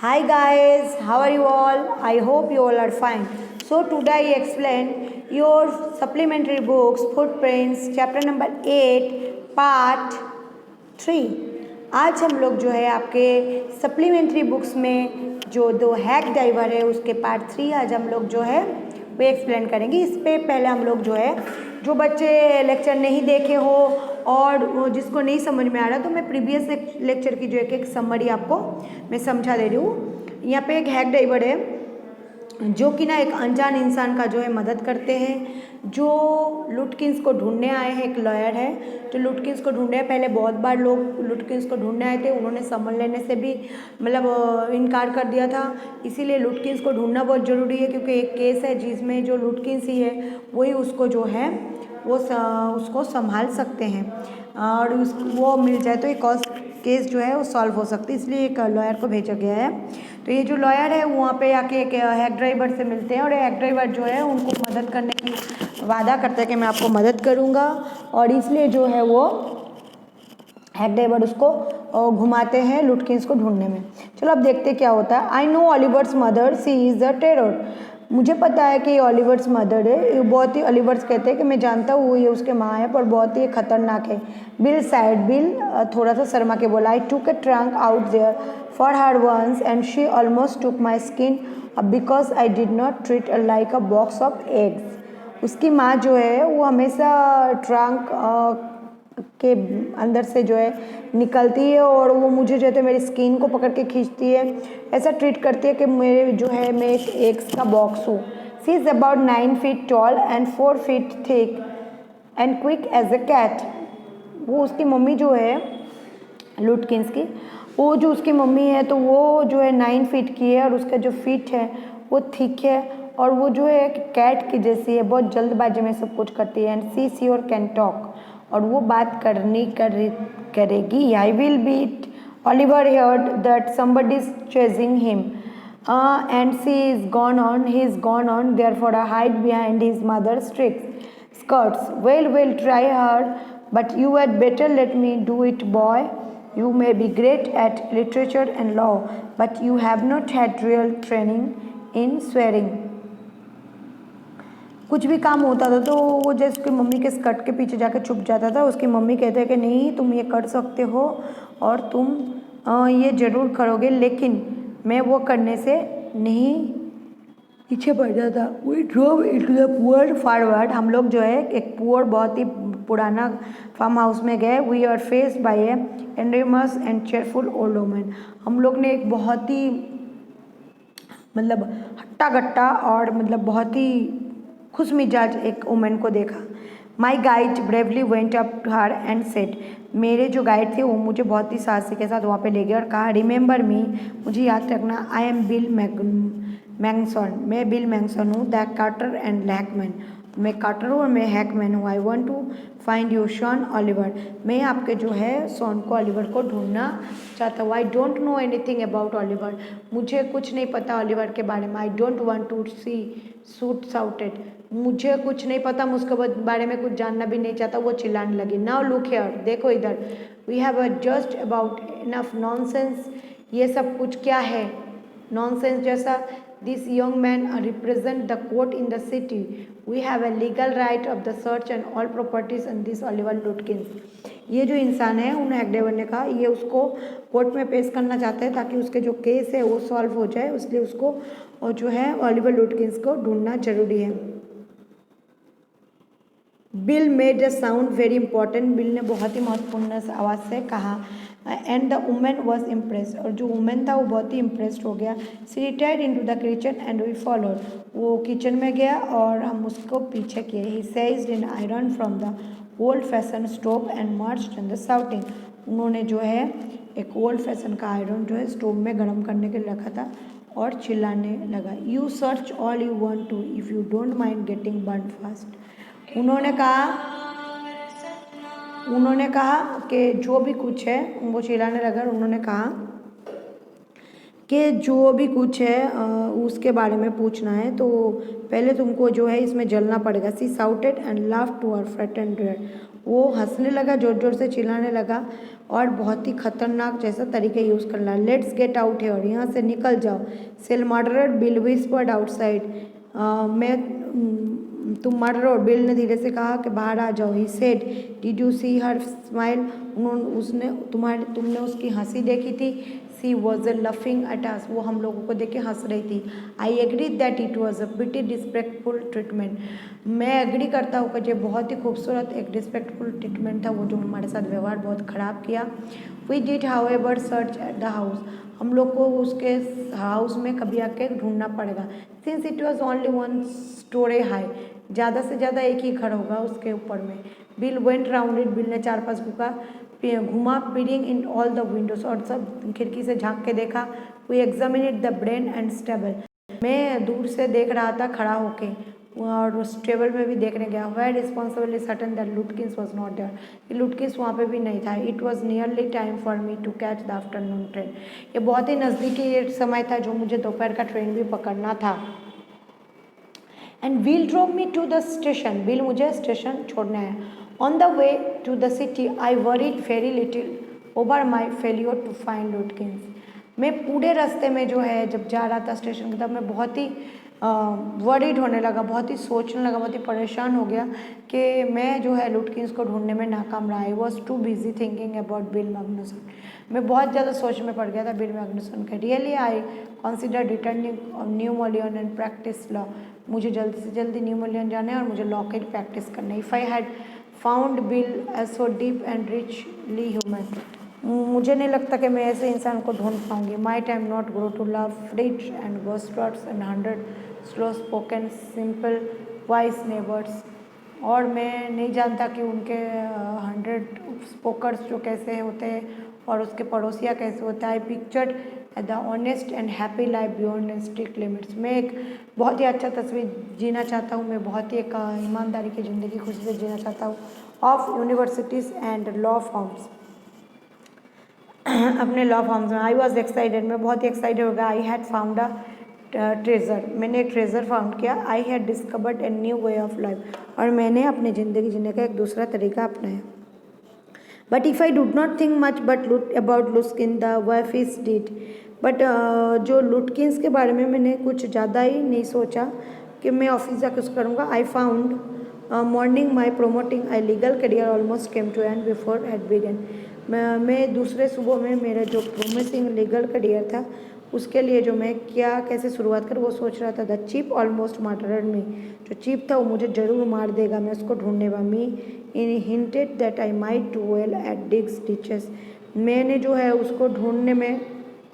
Hi guys, how are you all? I hope you all are fine. So today I explain your supplementary books Footprints chapter number 8 part 3। आज हम लोग जो है आपके supplementary books में जो दो हैक डाइवर है उसके पार्ट 3 आज हम लोग जो है वो एक्सप्लेन करेंगे। इस पे पहले हम लोग जो है जो बच्चे लेक्चर नहीं देखे हो और जिसको नहीं समझ में आ रहा तो मैं प्रीवियस लेक्चर की जो एक समरी आपको मैं समझा दे रही हूँ। यहाँ पे एक हैक डाइवर है जो कि ना एक अनजान इंसान का जो है मदद करते हैं। जो लुटकिंस को ढूंढने आए हैं, एक लॉयर है जो लुटकिंस को ढूंढने पहले बहुत बार लोग लुटकिंस को ढूंढने आए थे, उन्होंने समन लेने से भी मतलब इनकार कर दिया था। इसीलिए लुटकिंस को ढूंढना बहुत ज़रूरी है क्योंकि एक केस है जिसमें जो लुटकिंस ही है वही उसको जो है वो उसको संभाल सकते हैं और वो मिल जाए तो एक केस जो है वो सॉल्व हो सकती है। इसलिए एक लॉयर को भेजा गया है। तो ये जो लॉयर है वहाँ पे आके एक हैक ड्राइवर से मिलते हैं और हैक ड्राइवर जो है उनको मदद करने की वादा करते हैं कि मैं आपको मदद करूँगा और इसलिए जो है वो हैक ड्राइवर उसको घुमाते हैं लुटकिंस को ढूंढने में। चलो अब देखते क्या होता है। I know Oliver's mother, she is the terror. मुझे पता है कि ऑलिवर्स मदर है, ये बहुत ही ऑलिवर्स कहते हैं कि मैं जानता हूँ ये उसके माँ है पर बहुत ही खतरनाक है। बिल साइड, बिल थोड़ा सा शर्मा के बोला, I took a trunk out there for her once and she almost took my skin because I did not treat like a box of eggs. उसकी माँ जो है वो हमेशा ट्रंक के अंदर से जो है निकलती है और वो मुझे जो है मेरी स्किन को पकड़ के खींचती है, ऐसा ट्रीट करती है कि मेरे जो है मैं एक एग्स का बॉक्स हूँ। She is about 9 feet tall and 4 feet thick and quick as a cat. वो उसकी मम्मी जो है लुटकिंस की, वो जो उसकी मम्मी है तो वो जो है 9 feet की है और उसका जो फीट है वो थिक है और वो जो है कैट की जैसी है, बहुत जल्दबाजी में सब कुछ करती है। And she sure can talk, और वो बात करेगी। I will bet Oliver heard that somebody is chasing him and he is gone on therefore I hide behind his mother's skirts. Well, try hard, but you had better let me do it, boy. You may be great at literature and law, but you have not had real training in swearing. कुछ भी काम होता था तो वो जैसे उसकी mummy के स्कर्ट के पीछे जाकर छुप जाता था। उसकी मम्मी कहते हैं कि नहीं तुम ये कर सकते हो और तुम ये ज़रूर करोगे, लेकिन मैं वो करने से नहीं पीछे पड़ जाता। We drove into the poor forward. हम लोग जो है एक पुअर बहुत ही पुराना फार्म हाउस में गए। We are faced by a enormous and cheerful old woman. हम लोग ने एक बहुत ही मतलब हट्टा गट्टा और मतलब बहुत ही खुश मिजाज एक वुमेन को देखा। My guide bravely went up to her and said. मेरे जो गाइड थे वो मुझे बहुत ही साहसी के साथ वहाँ पे ले गए और कहा, रिमेंबर मी, मुझे याद रखना, आई एम बिल मैंगसन, मैं बिल मैंगसन हूँ, द कार्टर एंड हैकमैन, मैं कार्टर हूँ और मैं हैकमैन हूँ। I want to find your son Oliver, मैं आपके जो है सोन को ऑलिवर को ढूंढना चाहता हूँ। I don't know anything about Oliver, मुझे कुछ नहीं पता ऑलिवर के बारे में। I don't want to see suit shouted, मुझे कुछ नहीं पता, मुझके बारे में कुछ जानना भी नहीं चाहता। वो चिल्लाने लगी, नाउ लुक हियर, देखो इधर, we have just about enough nonsense. ये सब कुछ क्या है नॉनसेंस जैसा। This young man represent the court in the city, we have a legal right of the search and all properties and this Oliver Lutkins. ये जो इंसान है उन्हें हैक डाइवर ने कहा ये उसको कोर्ट में पेश करना चाहते हैं ताकि उसके जो केस है वो सॉल्व हो जाए, इसलिए उसको और जो है ऑलिवर लुटकिंस को ढूंढना जरूरी है। Bill made a sound very important, bill ने बहुत ही महत्वपूर्ण आवाज़ से कहा। And the women was impressed, और जो वुमेन था वो बहुत ही इम्प्रेस्ड हो गया। She retired into the kitchen and we followed, वो किचन में गया और हम उसको पीछे किए। He seized an iron from the old fashion stove and marched in the shouting. उन्होंने जो है एक ओल्ड फैशन का आयरन जो है स्टोव में गर्म करने के लिए रखा था और चिल्लाने लगा, you search all you want to if you don't mind getting burn fast. उन्होंने कहा कि जो भी कुछ है, वो चिल्लाने लगा। उन्होंने कहा कि जो भी कुछ है उसके बारे में पूछना है तो पहले तुमको जो है इसमें जलना पड़ेगा। She shouted and laugh to her fret and dare, वो हंसने लगा, ज़ोर ज़ोर से चिल्लाने लगा और बहुत ही खतरनाक जैसा तरीके यूज़ कर रहा। लेट्स गेट आउट है, और यहाँ से निकल जाओ। Sell murderer, Bill whispered outside. तुम मर्डर हो, बिल ने धीरे से कहा कि बाहर आ जाओ। He said, did you see her smile? तुमने उसकी हंसी देखी थी? She was laughing at us, वो हम लोगों को देख के हंस रही थी। I agree that it was a pretty disrespectful treatment, मैं एग्री करता हूँ कि ये बहुत ही खूबसूरत एक डिसरेस्पेक्टफुल ट्रीटमेंट था, वो जो हमारे साथ व्यवहार बहुत ख़राब किया। We did however search at the house, हम लोग को उसके हाउस में कभी आके ढूंढना पड़ेगा। Since it was only one story high, ज़्यादा से ज़्यादा एक ही घर होगा उसके ऊपर में। Bill went round it, Bill ने चार पास घुमा, peering in all the windows, और सब खिड़की से झांक के देखा। We examined the brain and stable, मैं दूर से देख रहा था खड़ा होके, और उस टेबल में भी देखने गया। Were responsibly certain that Lutkins was not there, Lutkins वहाँ पे भी नहीं था। It was nearly time for me to catch the afternoon train, ये बहुत ही नज़दीकी समय था जो मुझे दोपहर का ट्रेन भी पकड़ना था। And will drop me to the station, Bill मुझे स्टेशन छोड़ना है। On the way to the city I worried very little over my failure to find Lutkins, मैं पूरे रास्ते में जो है जब जा रहा था स्टेशन की तरफ, मैं बहुत ही वरीड होने लगा, बहुत ही सोचने लगा, बहुत ही परेशान हो गया कि मैं जो है लुटकिंस को ढूंढने में नाकाम रहा। I was too busy thinking about Bill Magnuson, मैं बहुत ज़्यादा सोच में पड़ गया था बिल मैग्नुसन का। Really I consider returning new Mullion and practice law, मुझे जल्दी से जल्दी न्यू मोलियन जाना है और मुझे लॉ की प्रैक्टिस करना है। If I had found Bill as so deep and richly human, मुझे नहीं लगता कि मैं ऐसे इंसान को ढूंढ पाऊंगी। My time not grow to love rich and ghostrots and 100 slow spoken simple wise neighbours, और मैं नहीं जानता कि उनके 100 स्पोकर्स जो कैसे होते हैं और उसके पड़ोसिया कैसे होता है। Pictured the honest and happy life beyond strict limits, मैं एक बहुत ही अच्छा तस्वीर जीना चाहता हूँ, मैं बहुत ही एक ईमानदारी की ज़िंदगी खुशी से जीना चाहता हूँ। Of universities and law forms, अपने लॉ फॉर्म्स में। आई वॉज एक्साइटेड, मैं बहुत ही एक्साइटेड हो गया। आई हैड फाउंड अ ट्रेजर, मैंने एक ट्रेजर फाउंड किया। I had discovered a new way of life, और मैंने अपनी ज़िंदगी जीने का एक दूसरा तरीका अपनाया। But if I did not think much but about Lutkin the wharfies did, but जो लुटकिंस के बारे में मैंने कुछ ज़्यादा ही नहीं सोचा कि मैं ऑफिस जाकर कुछ करूँगा। I found morning my promoting I legal career almost came to end before at began, मैं दूसरे सुबह में मेरा जो प्रोमिसिंग लीगल करियर था उसके लिए जो मैं क्या कैसे शुरुआत करूँ वो सोच रहा था। द चीप ऑलमोस्ट मर्डरड मी, जो चीप था वो मुझे ज़रूर मार देगा, मैं उसको ढूंढने वाला। Me in hinted that I might do well at digs ditches, मैंने जो है उसको ढूंढने में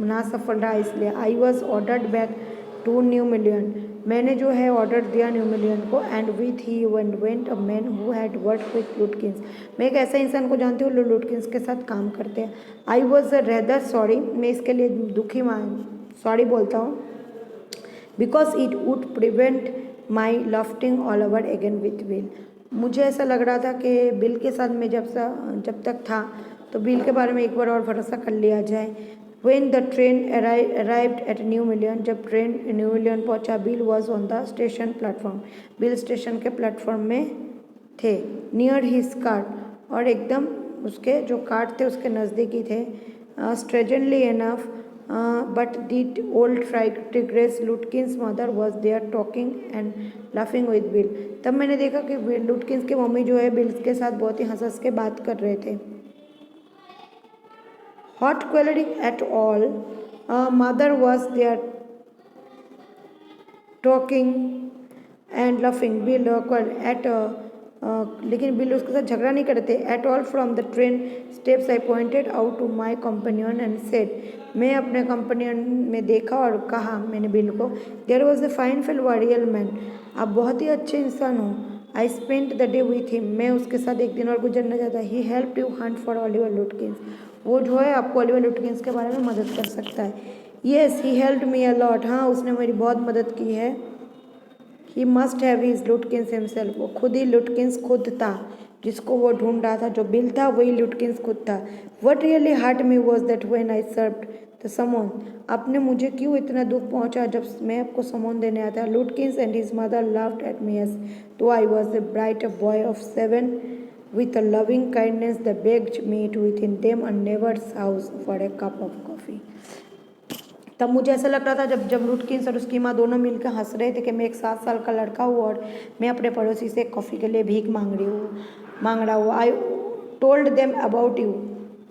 ना सफल रहा, इसलिए। I was ordered back to New Million, मैंने जो है ऑर्डर दिया न्यू मिलियन को। And with he went a man who had work with Lutkins, मैं एक ऐसे इंसान को जानती हूँ जो लुटकिंस के साथ काम करते हैं। आई वॉज रेदर सॉरी, मैं इसके लिए दुखी सॉरी बोलता हूँ, because it would prevent my lofting all over again with Bill, मुझे ऐसा लग रहा था कि बिल के साथ मैं जब तक था तो बिल के बारे में एक बार और भरोसा कर लिया जाए। When the train arrived at New Million, जब ट्रेन न्यू मिलियन पहुंचा, bill was on the station platform, bill station के प्लेटफॉर्म में थे। नियर हिज कार्ट, और एकदम उसके जो कार्ट थे उसके नज़दीकी थे। Strangely enough but did old tigress Lutkins mother was there talking and laughing with Bill, तब मैंने देखा कि लुटकिंस की मम्मी जो है बिल के साथ बहुत ही हंस के बात कर रहे थे। Not quarreling at all, mother was there talking and laughing. Bill at लेकिन बिल उसके साथ झगड़ा नहीं करते। At all from the train steps I pointed out to my companion and said, मैं अपने कंपेनियन में देखा और कहा मैंने बिल को, there was a fine fellow real man, आप बहुत ही अच्छे इंसान हो। I spent the day with him, मैं उसके साथ एक दिन और गुजरना चाहता। He help you hunt for Oliver Lutkins, वो जो है आपको ऑलिवर लुटकिंस के बारे में मदद कर सकता है। Yes he help me a lot, हाँ उसने मेरी बहुत मदद की है। He must have his लुटकिंस himself, वो खुद ही लुटकिंस खुद था जिसको वो ढूंढ रहा था, जो बिल था वही लुटकिंस खुद था। What really hurt me was that when I served the salmon, आपने मुझे क्यों इतना दुख पहुंचा जब मैं आपको समोन देने आया था। Lutkins and his mother loved at me as though I was a bright boy of 7 With a loving kindness, they begged me to within them a neighbor's house for a cup of coffee. तब मुझे ऐसा लग रहा था जब लुटकिंस और उसकी माँ दोनों मिलकर हंस रहे थे कि मैं एक 7 साल का लड़का हूँ और मैं अपने पड़ोसी से कॉफ़ी के लिए भीख मांग रहा हूँ। I told them about you,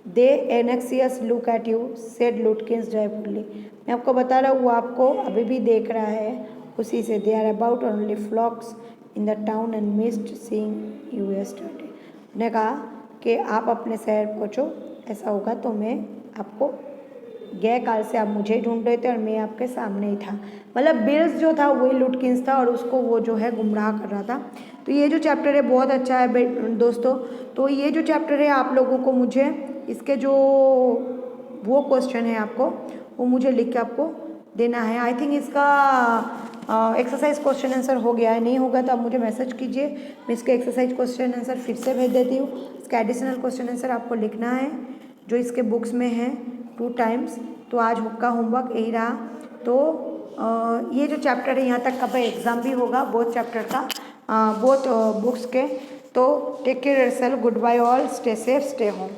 they एनेक्सियस look at you, said लुटकिंस joyfully. मैं आपको बता रहा हूँ, वो आपको अभी भी देख रहा है उसी से। They are about only flocks in the town and missed seeing you yesterday. उन्होंने कहा कि आप अपने शहर पहुँचो, ऐसा होगा तो मैं आपको, गए काल से आप मुझे ढूंढ रहे थे और मैं आपके सामने ही था। मतलब बिल्स जो था वही लुटकिंस था और उसको वो जो है गुमराह कर रहा था। तो ये जो चैप्टर है बहुत अच्छा है दोस्तों। तो ये जो चैप्टर है आप लोगों को मुझे इसके जो वो क्वेश्चन है आपको वो मुझे लिख के आपको देना है। आई थिंक इसका एक्सरसाइज क्वेश्चन आंसर हो गया है, नहीं होगा तो आप मुझे मैसेज कीजिए, मैं इसके एक्सरसाइज क्वेश्चन आंसर फिर से भेज देती हूँ। इसका एडिशनल क्वेश्चन आंसर आपको लिखना है जो इसके बुक्स में है 2 टाइम्स। तो आज का होमवर्क यही रहा। तो ये जो चैप्टर है यहाँ तक का एग्ज़ाम भी होगा बोथ चैप्टर का, बोथ बुक्स के। तो take care yourself, good bye all, stay safe, stay home.